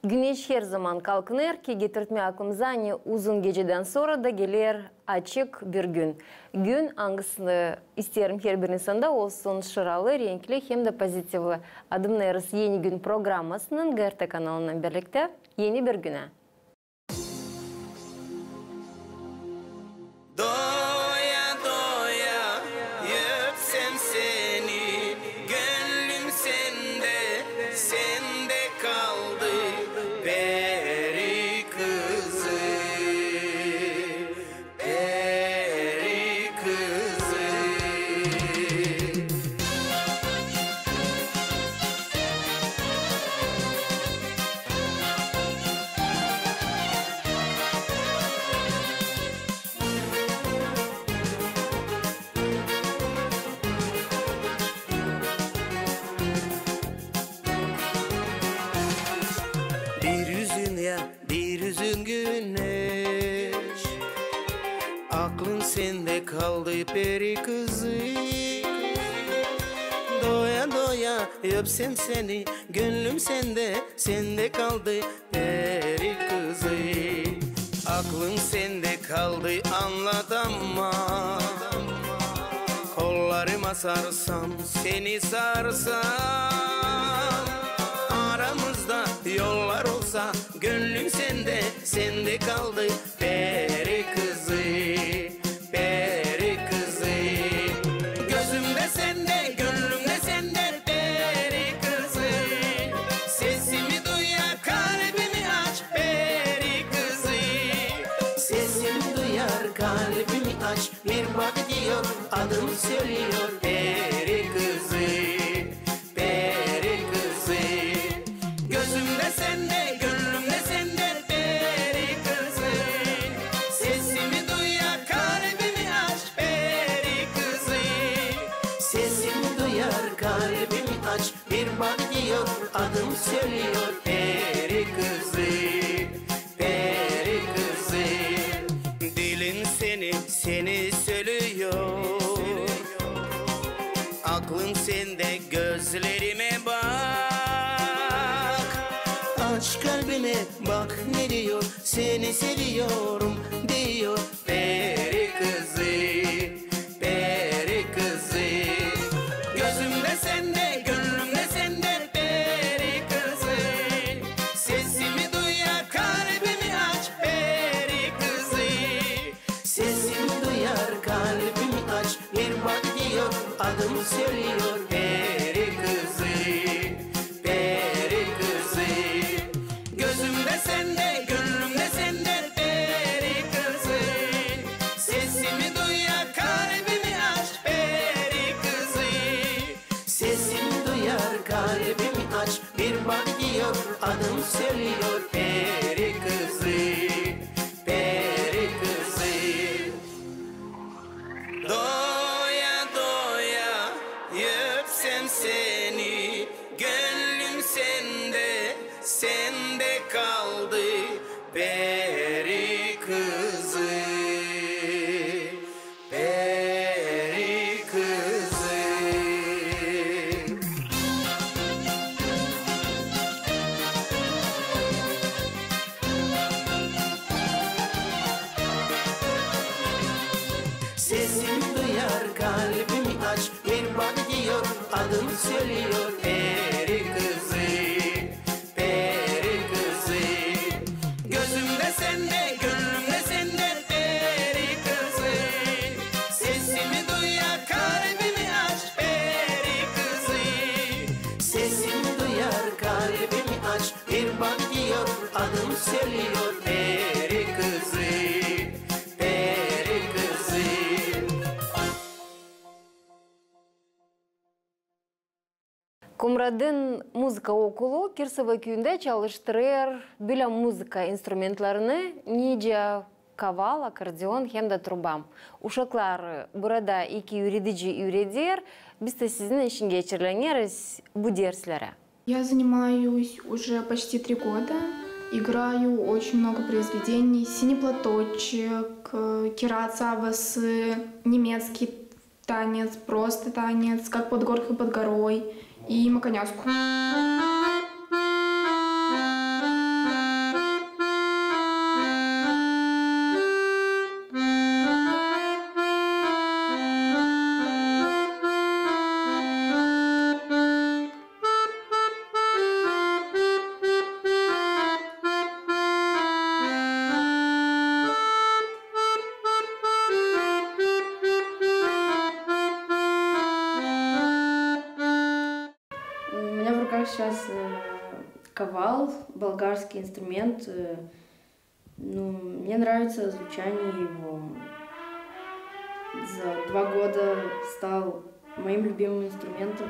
Güneş her zaman kalkınır ki getirtme aklımıza ne uzun geceden sonra da gelir açık bir gün. Gün hangisini isterim her bir insanda olsun şıralı, renkli hem de pozitifli. Adımlarız Yeni Gün programmasının GRT kanalından birlikte yeni bir güne. Doya doya öpsem seni, gönlüm sende, sende kaldı peri kızı, peri kızı. Bir yüzün güneş, aklın sende kaldı peri kızı. Doya doya öpsem seni, gönlüm sende, sende kaldı peri kızı. Aklın sende kaldı anlatamam, kollarıma sarsam, seni sarsam, aramızda yollar olsa, gönlüm sende, sende kaldı peri kızı, peri kızı. Gözümde sende, gönlümde sende peri kızı. Sesimi duyar, kalbimi aç peri kızı. Sesimi duyar, kalbimi aç, bir bak diyor, adım söylüyor peri kızı, peri kızı. Gözümde sende, gönlümde sende peri kızı. Sesimi duyar, kalbimi aç peri kızı. Sesimi duyar, kalbimi aç, bir bak diyor, adım söylüyor peri kızı, peri kızı. Dilin seni söylüyor, aklın sende, gözlerime bak. Aç kalbime bak ne diyor, seni seviyorum diyor peri kızı, peri kızı. Gözümde sende, gönlümde sende peri kızı. Sesimi duyar, kalbimi aç peri kızı. Sesimi duyar, kalbimi aç, bir bak diyor, adım söylüyor peri kızı, peri kızı. Gözümde sende, gönlümde sende peri kızı. Sesimi duyar, kalbimi aç peri kızı. Sesimi duyar, kalbimi aç, bir bak diyor, adım söylüyor peri kızı, peri kızı. Doya doya öpsem seni, gönlüm sende, sende kaldı peri kızı, peri kızı. Sesimi duyar, kalbimi aç, bir bak diyor, adım söylüyor peri kızı, peri kızı. Gözümde sende, gönlümde sende peri kızı. Sesimi duyar, kalbimi aç peri kızı. Sesimi duyar, kalbimi aç, bir bak diyor, adım söylüyor peri kızı, peri kızı. Kumrad'ın Müzika Okulu Kirsova köyünde çalıştırır bilim müzika instrumentlarını nice kaval, akordeon hem de truba. Uşaklar burada iki öğretici öğretir. Biz de sizin için geçirleniriz bu derslere. Я занимаюсь уже почти 3 года. Играю очень много произведений. «Синий платочек», «Кирацавасы», немецкий танец, просто танец, как под горкой под горой и маконяску. сейчас кавал, болгарский инструмент. Ну, мне нравится звучание его. За 2 года стал моим любимым инструментом.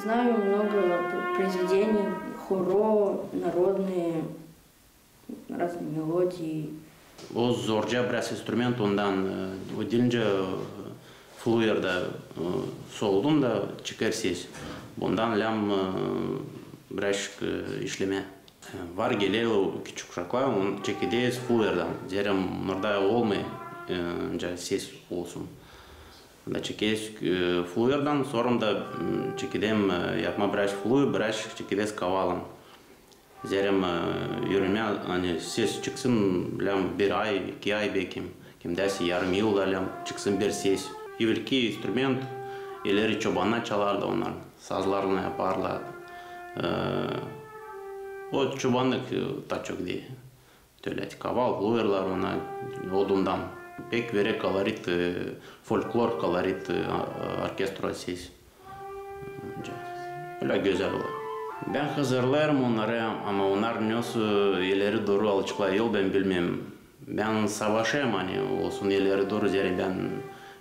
Знаю много произведений, хоро, народные, разные мелодии. О зоржа брас инструмент, ондан отделинже флуерда солдум да чекерсез. Ондан лям браш ишлеме. Var geleli küçük uşaklar, onu çekideyiz fluerdan. Zerem nurda olmay, ses olsun. Da çekeyiz fluerdan, sonra da çekidem yapma biraz fluer, biraz çekideyiz kavalın. Zerem yürüme, hani ses çıksın, bir ay, 2 ay bekim. Kimdesi yarım yılda çıksın bir ses. İlki instrument, ileri çobanlar çalardı onlar, sazlarını yaparlar. O çobanlık da çok değil. Tölet kaval, fluerlar ona odundan. Pek vere kalorit, folklor kalorit orkestra ses. Öyle güzel olur. Ben hazırlarım onları ama onlar nasıl ileri doğru alışıklayıyor ben bilmem. Ben savaşayım hani olsun ileri doğru zeri ben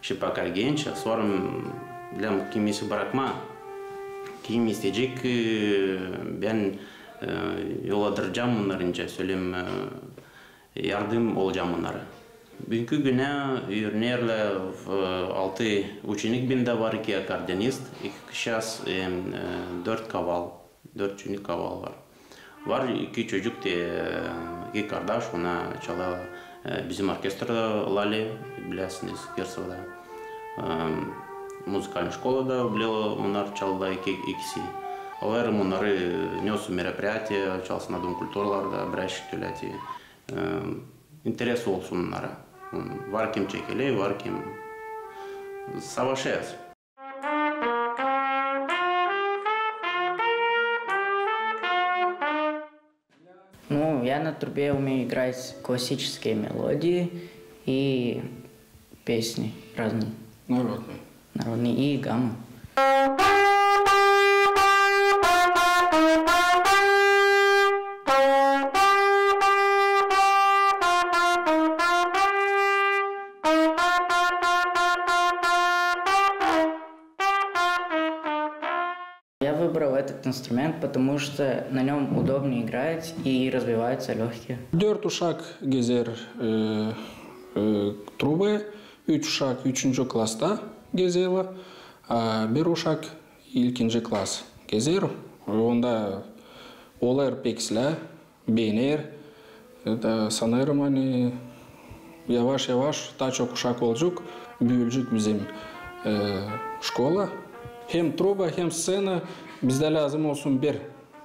şipakar genç. Sonra kimisi bırakma. Kim isteyecek ben yoladıracağım onlarınca söyleyeyim yardım olacağım onlara. Bugünkü güne ürünlerle 6 uçunik binde var, 2 akordionist, 2 kişas, 4 kaval, 4 uçunik kaval var. Var 2 çocuk de 2 kardeş, ona çala bizim orkestrada Lali, bilirsiniz Kirsov'da. Muzikal şkolada bile onlar çaldı ikisi. Олар онары несу мероприятия, учался на Дом культураларда, брашик төләти. Интерес olsun onlara. Var kim çekeli, var kim savaşıyoruz. Ну, я на трубе умею играть классические мелодии и песни разные. Народные. Народные и гаммы. Я выбрал этот инструмент, потому что на нем удобнее играть и развиваются легкие. 4 uşak gezer trube, 3 uşak 3. klasta gezeli, 1 uşak ilkinci klas gezer. Onda olar peksle, beğenir. Sanırım hani yavaş yavaş daha çok uşak olacak, büyüyecek bizim şkola. Hem truba hem scena bizde lazım olsun bir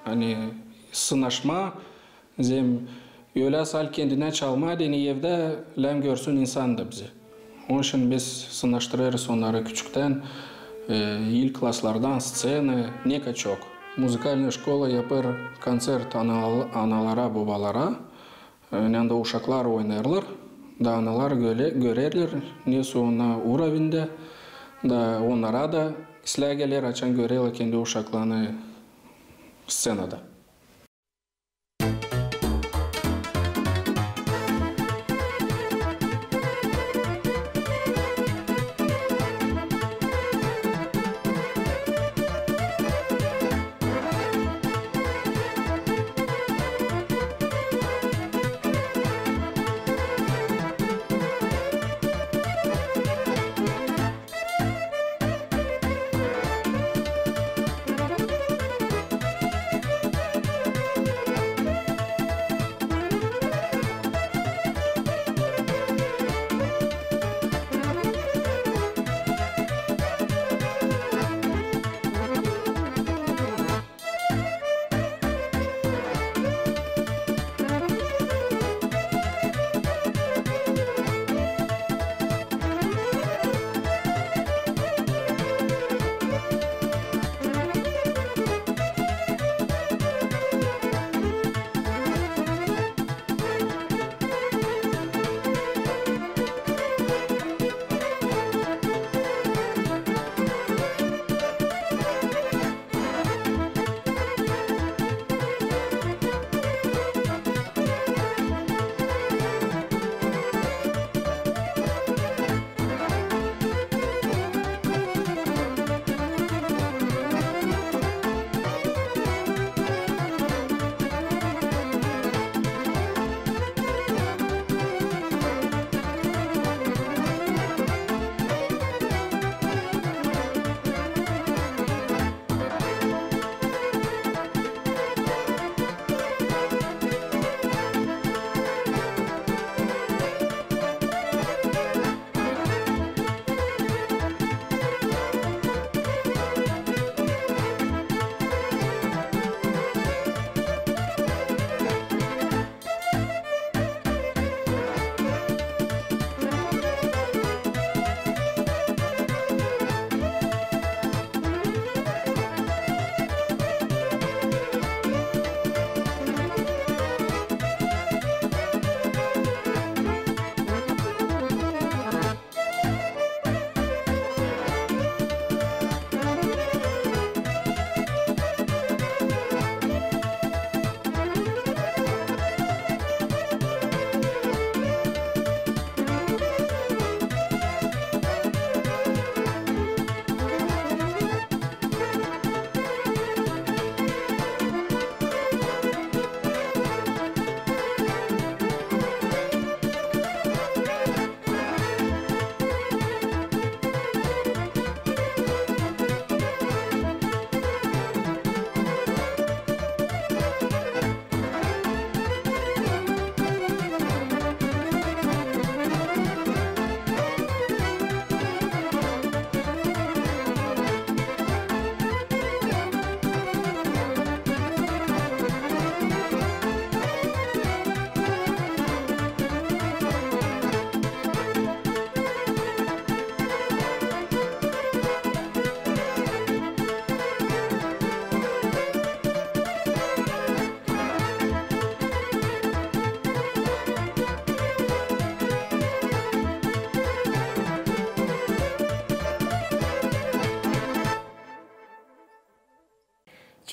hani sınaşma, zem öyle sal kendine çalma deni evde lem görsün insan da bizi. Onun için biz sınaştırırız onları küçükten ilk klaslardan scena ne kadar çok. Müzikalne şkola yapar koncert analara babalara, yanında uşaklar oynarlar, da analar görerler ne sonra uğravinde da onlara da İslægeler açan görüyorlar kendi uşaklarını scenada.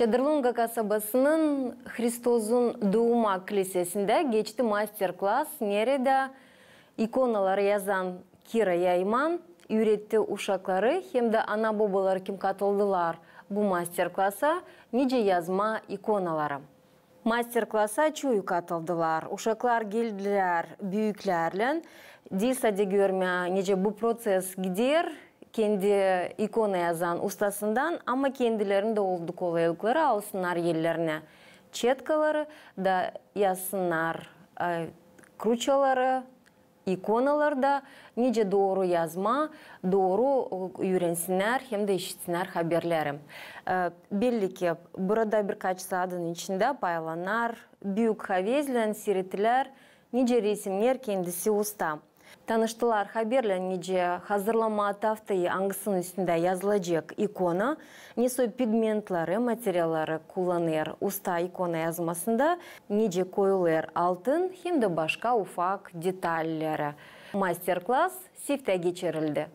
Чадырлунга касабасының Христозун Дума килесесінде geçti мастер-класс нереде иконалар язан Кира Яйман үйретті ушаклары хемді ана бобалар кім қатылдылар bu мастер-класса nice yazma ikonaları. Мастер-класса чую katıldılar. Uşaklar geldiler büyüklerle. Dilsade görme nice bu proses gider. Kendi ikona yazan ustasından ama kendilerinde oldu kolaylıkları alsınlar yerlerine. Çetkaları da yazsınlar. Kruçaları, ikonalarda nice doğru yazma, doğru öğrensinler hem de işitsinler haberleri. Belli ki burada birkaç saatin içinde paylanar, büyük havezle seyrettiler, nice resimler kendisi usta. Tanıştılar haberle nice hazırlama tahtayı hangisinin üstünde yazılacak ikona, nice pigmentları, materyalları kullanır usta ikona yazmasında, nice koyulur altın hem de başka ufak detayları. Master-class sifte geçirildi.